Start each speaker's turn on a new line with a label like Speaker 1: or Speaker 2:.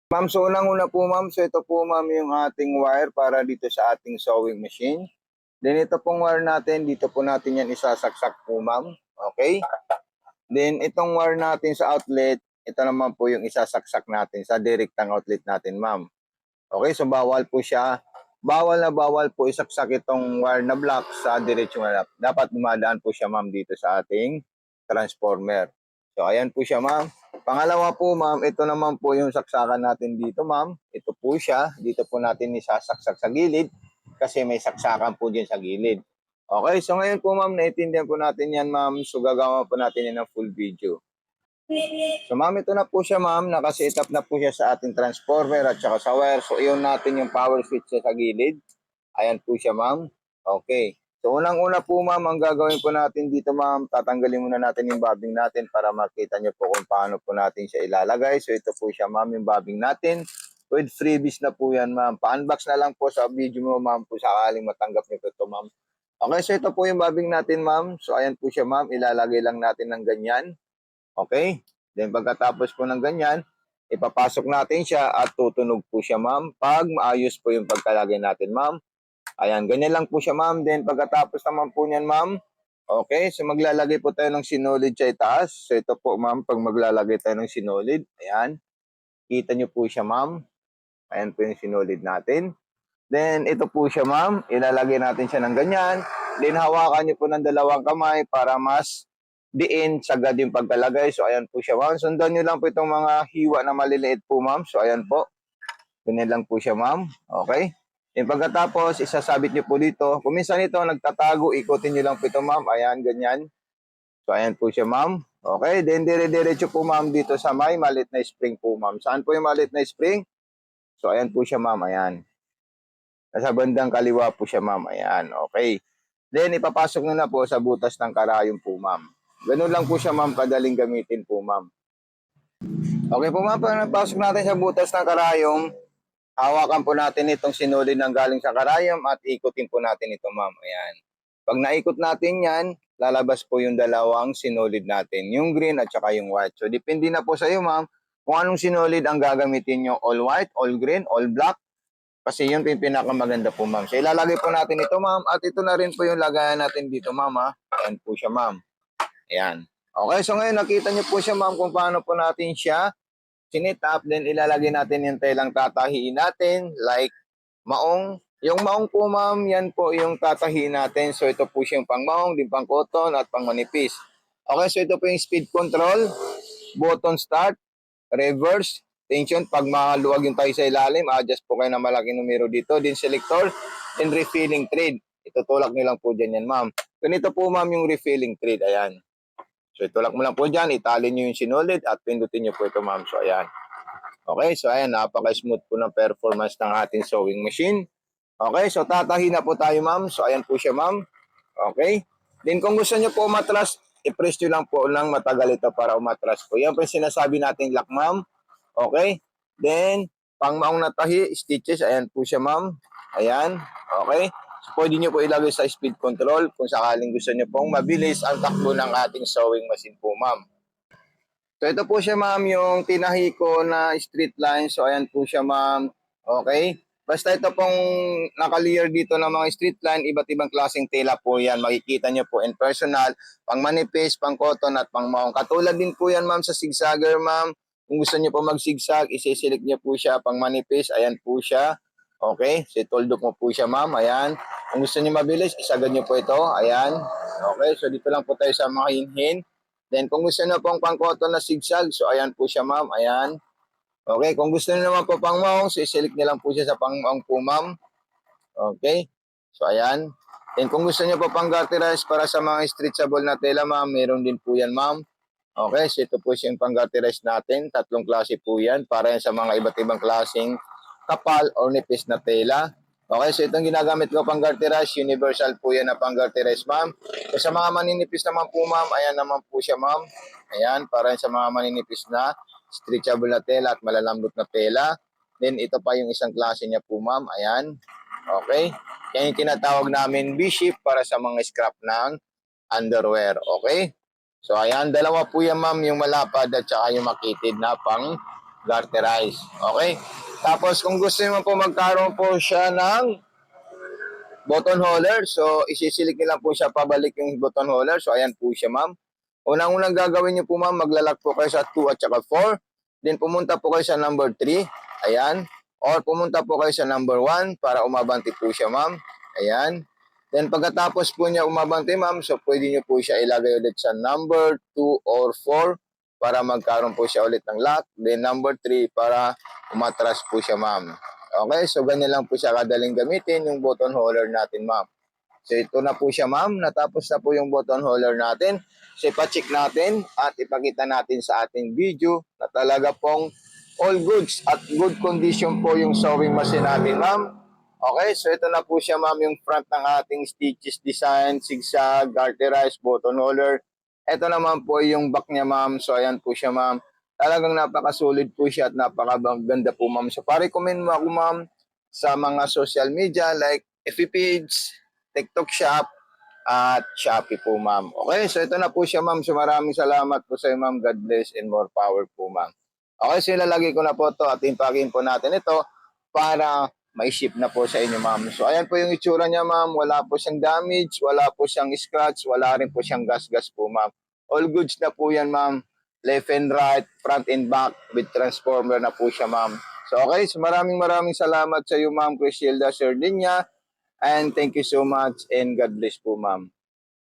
Speaker 1: Ma'am, so unang-una po ma'am, so ito po ma'am yung ating wire para dito sa ating sewing machine. Then ito pong wire natin, dito po natin yan isasaksak po ma'am. Okay? Then itong wire natin sa outlet, ito naman po yung isasaksak natin sa direktang outlet natin ma'am. Okay, so bawal po siya. Bawal po isaksak itong wire na black sa diretsyo na dapat dumadaan po siya ma'am dito sa ating transformer. So ayan po siya ma'am. Pangalawa po ma'am, ito naman po yung saksakan natin dito ma'am. Ito po siya. Dito po natin isasaksak sa gilid kasi may saksakan po dyan sa gilid. Okay, so ngayon po ma'am, naiintindihan po natin yan ma'am. So gagawa po natin yan ng full video. So ma'am, ito na po siya ma'am. Nakaset up na po siya sa ating transformer at saka sa wire. So iyon natin yung power switch sa gilid. Ayan po siya ma'am. Okay. So unang-una po ma'am, ang gagawin po natin dito ma'am, tatanggalin muna natin yung bobbing natin para makita nyo po kung paano po natin siya ilalagay. So ito po siya ma'am, yung bobbing natin. With freebies na po yan ma'am. Pa-unbox na lang po sa video mo ma'am kung sakaling matanggap nyo po ito ma'am. Okay, so ito po yung bobbing natin ma'am. So ayan po siya ma'am, ilalagay lang natin ng ganyan. Okay? Then pagkatapos po ng ganyan, ipapasok natin siya at tutunog po siya ma'am. Pag maayos po yung pagkalagay natin ma'am. Ayan, ganyan lang po siya ma'am. Then pagkatapos naman po niyan ma'am, okay, so maglalagay po tayo ng sinulid sa itaas. So ito po ma'am, pag maglalagay tayo ng sinulid, ayan, kita nyo po siya ma'am. Ayan po yung sinulid natin. Then ito po siya ma'am, ilalagay natin siya ng ganyan. Then hawakan nyo po ng dalawang kamay para mas diin sagad yung pagkalagay. So ayan po siya ma'am. Sundan nyo lang po itong mga hiwa na maliliit po ma'am. So ayan po. Ganyan lang po siya ma'am. Okay. Then pagkatapos, isasabit nyo po dito. Kung minsan ito nagtatago, ikutin nyo lang po ito ma'am. Ayan, ganyan. So ayan po siya ma'am. Okay. Then dire-diretso po ma'am dito sa may malit na spring po ma'am. Saan po yung malit na spring? So ayan po siya ma'am. Ayan. Nasa bandang kaliwa po siya ma'am. Ayan. Okay. Then ipapasok nyo na po sa butas ng karayom po ma'am. Ganun lang po siya ma'am, kadaling gamitin po ma'am. Okay po ma'am, pag napasok natin sa butas ng karayom, hawakan po natin itong sinulid ng galing sa karayom at ikutin po natin ito ma'am. Ayan. Pag naikot natin yan, lalabas po yung dalawang sinulid natin, yung green at saka yung white. So depende na po sa iyo ma'am kung anong sinulid ang gagamitin nyo, all white, all green, all black. Kasi yun po yung pinakamaganda po ma'am. So ilalagay po natin ito ma'am at ito na rin po yung lagayan natin dito ma'am ha. Ayan po siya ma'am. Ayan. Okay, so ngayon nakita niyo po siya ma'am kung paano po natin siya sinit up. Then ilalagay natin yung telang tatahiin natin like maong. Yung maong po ma'am, yan po yung tatahiin natin. So ito po siyang pang maong, din pang cotton at pang manipis. Okay, so ito po yung speed control, button start, reverse, tension. Pag maluwag yung tayo sa ilalim, adjust po kayo ng malaking numero dito. Din selector, and refilling thread. Itutulak nyo lang po dyan yan ma'am. Ganito po ma'am yung refilling thread. Ayan. So itulak mo lang po dyan, itali nyo yung sinulid at pindutin nyo po ito ma'am. So ayan. Okay, so ayan, napaka-smooth po ng performance ng ating sewing machine. Okay, so tatahi na po tayo ma'am. So ayan po siya ma'am. Okay. Then kung gusto nyo po umatras, i-press nyo lang po ng matagal ito para umatras po. Yan po yung sinasabi nating lock ma'am. Okay. Then, pang maong natahi, stitches, ayan po siya ma'am. Ayan. Okay. So, pwede nyo po ilagay sa speed control kung sakaling gusto nyo pong mabilis ang takbo ng ating sewing machine po ma'am. So ito po siya ma'am yung tinahi ko na straight line. So ayan po siya ma'am. Okay. Basta ito pong naka-layer dito ng mga straight line, iba't ibang klaseng tela po yan. Makikita nyo po in personal, pang manipis, pang cotton at pang maong. Katulad din po yan ma'am sa zigzagger ma'am. Kung gusto nyo po mag-zigzag, isi-select nyo po siya pang manipis. Ayan po siya. Okay. So ituldok mo po siya ma'am. Ayan. Kung gusto nyo mabilis, isagad nyo po ito. Ayan. Okay. So dito lang po tayo sa mga hinhin. Then kung gusto nyo pong pang-cotton na zigzag, so ayan po siya ma'am, ayan. Okay, kung gusto nyo naman po pang-maong, so i-select nyo lang po siya sa pang-maong po ma'am. Okay, so ayan. Then kung gusto nyo po pang-garterize para sa mga stretchable na tela ma'am, meron din po yan ma'am. Okay, so ito po siya yung pang-garterize natin. Tatlong klase po yan, para yan sa mga iba't ibang klaseng kapal or nipis na tela. Okay, so itong ginagamit ko pang garterize, universal po yan na pang garterize ma'am. So sa mga maninipis naman po ma'am, ayan naman po siya ma'am. Ayan, para sa mga maninipis na stretchable na tela at malalambot na tela. Then ito pa yung isang klase niya po ma'am, ayan. Okay, yan yung tinatawag namin B-shape para sa mga scrap ng underwear. Okay, so ayan, dalawa po yan ma'am, yung malapad at saka yung makitid na pang garterize. Okay? Tapos kung gusto niyo po magkaroon po siya ng button holder, so isisilik niyo lang po siya pabalik yung button holder. So ayan po siya, ma'am. Unang-unang gagawin niyo po, ma'am, maglalak po kayo sa 2 at saka 4. Then pumunta po kayo sa number 3. Ayan. Or pumunta po kayo sa number 1 para umabante po siya, ma'am. Ayan. Then pagkatapos po niya umabante, ma'am, so pwede niyo po siya ilagay ulit sa number 2 or 4 para magkaroon po siya ulit ng lock. Then number 3 para umatras po siya, ma'am. Okay, so ganyan lang po siya kadaling gamitin yung button holder natin, ma'am. So ito na po siya, ma'am. Natapos na po yung button holder natin. So ipacheck natin at ipakita natin sa ating video na talaga pong all goods at good condition po yung sewing machine natin, ma'am. Okay, so ito na po siya, ma'am, yung front ng ating stitches design, zigzag, garterized, button holder. Ito naman po yung back niya, ma'am. So ayan po siya, ma'am. Talagang napaka-solid po siya at napakaganda po, ma'am. So pa-recommend mo ako, ma'am, sa mga social media like FB page, TikTok shop, at Shopee po, ma'am. Okay, so ito na po siya, ma'am. So maraming salamat po sa iyo, ma'am. God bless and more power po, ma'am. Okay, so ilalagay ko na po to at impakin po natin ito para mai-ship na po sa inyo, ma'am. So ayan po yung itsura niya, ma'am. Wala po siyang damage, wala po siyang scratch, wala rin po siyang gas-gas po, ma'am. All goods na po yan, ma'am. Left and right, front and back with transformer na po siya, ma'am. So okay, so maraming salamat sa iyo, ma'am Crisilda Sardinia. And thank you so much and God bless po, ma'am.